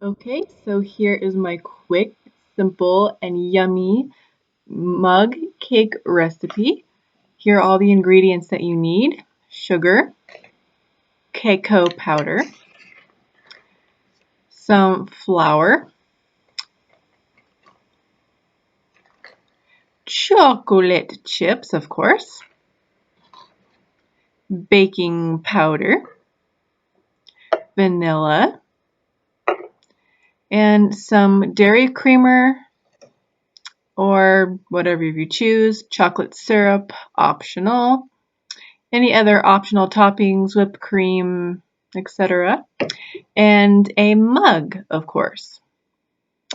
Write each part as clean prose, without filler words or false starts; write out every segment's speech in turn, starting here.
Okay, so here is my quick, simple, and yummy mug cake recipe. Here are all the ingredients that you need: sugar, cacao powder, some flour, chocolate chips, of course, baking powder, vanilla, and some dairy creamer or whatever you choose, chocolate syrup, optional, any other optional toppings, whipped cream, etc., and a mug, of course.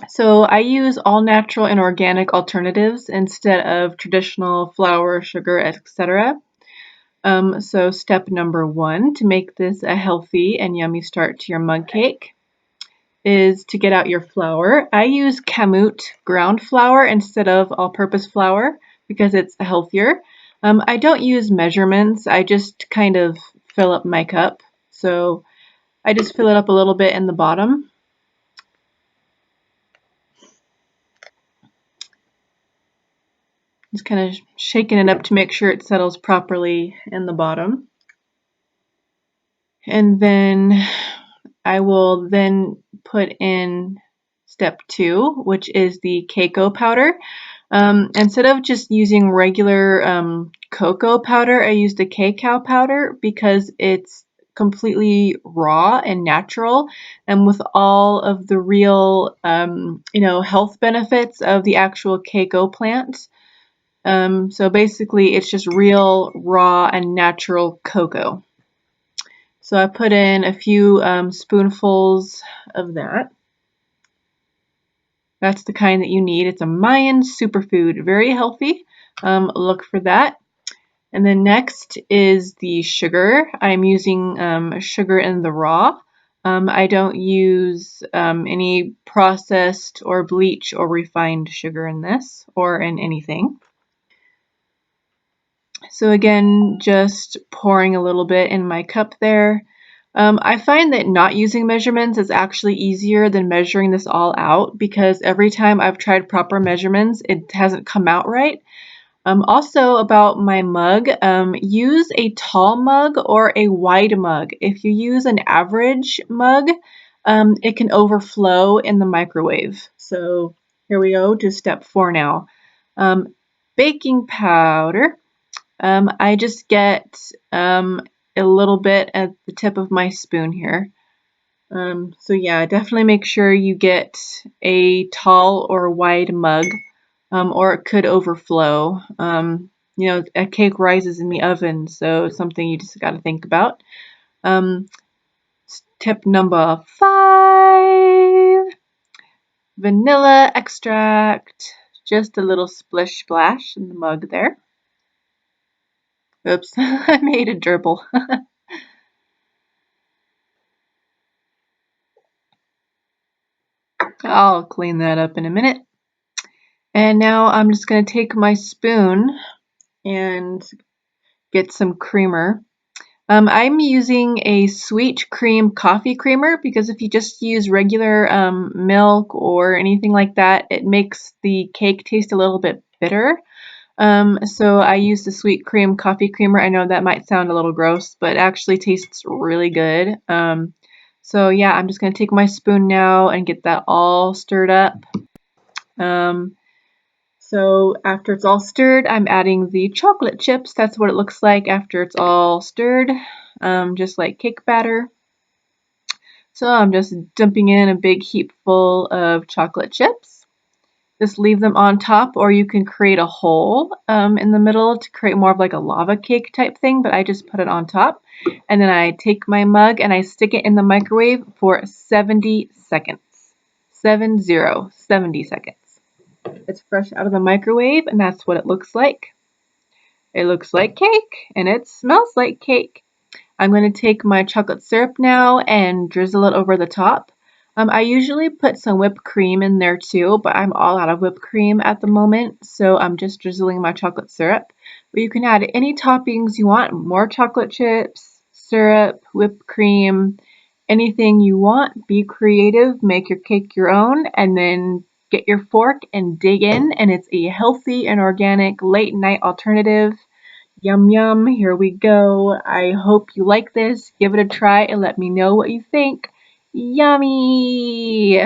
So I use all natural and organic alternatives instead of traditional flour, sugar, etc. So step number 1 to make this a healthy and yummy start to your mug cake is to get out your flour. I use Kamut ground flour instead of all-purpose flour because it's healthier. I don't use measurements. I just kind of fill up my cup. So I just fill it up a little bit in the bottom. Just kind of shaking it up to make sure it settles properly in the bottom. And then I will then put in step 2, which is the cacao powder. Instead of just using regular cocoa powder, I use the cacao powder because it's completely raw and natural, and with all of the real, health benefits of the actual cacao plant. So basically, it's just real, raw, and natural cocoa. So I put in a few spoonfuls of that. That's the kind that you need. It's a Mayan superfood, very healthy. Look for that. And then next is the sugar. I'm using sugar in the raw. I don't use any processed or bleach or refined sugar in this or in anything. So again, just pouring a little bit in my cup there. I find that not using measurements is actually easier than measuring this all out because every time I've tried proper measurements, it hasn't come out right. Also about my mug, use a tall mug or a wide mug. If you use an average mug, it can overflow in the microwave. So here we go to step 4 now. Baking powder. I just get a little bit at the tip of my spoon here. So yeah, definitely make sure you get a tall or wide mug, or it could overflow. A cake rises in the oven, so it's something you just got to think about. Tip number 5, vanilla extract. Just a little splish splash in the mug there. Oops, I made a gerbil. I'll clean that up in a minute. And now I'm just going to take my spoon and get some creamer. I'm using a sweet cream coffee creamer because if you just use regular milk or anything like that, it makes the cake taste a little bit bitter. So I use the sweet cream coffee creamer. I know that might sound a little gross, but it actually tastes really good. So yeah, I'm just going to take my spoon now and get that all stirred up. So after it's all stirred, I'm adding the chocolate chips. That's what it looks like after it's all stirred, just like cake batter. So I'm just dumping in a big heap full of chocolate chips. Just leave them on top, or you can create a hole in the middle to create more of like a lava cake type thing, but I just put it on top. And then I take my mug and I stick it in the microwave for 70 seconds. 70 seconds. It's fresh out of the microwave, and that's what it looks like. It looks like cake, and it smells like cake. I'm going to take my chocolate syrup now and drizzle it over the top. I usually put some whipped cream in there too, but I'm all out of whipped cream at the moment, so I'm just drizzling my chocolate syrup. But you can add any toppings you want, more chocolate chips, syrup, whipped cream, anything you want. Be creative, make your cake your own, and then get your fork and dig in. And it's a healthy and organic late night alternative. Yum yum, here we go. I hope you like this. Give it a try and let me know what you think. Yummy!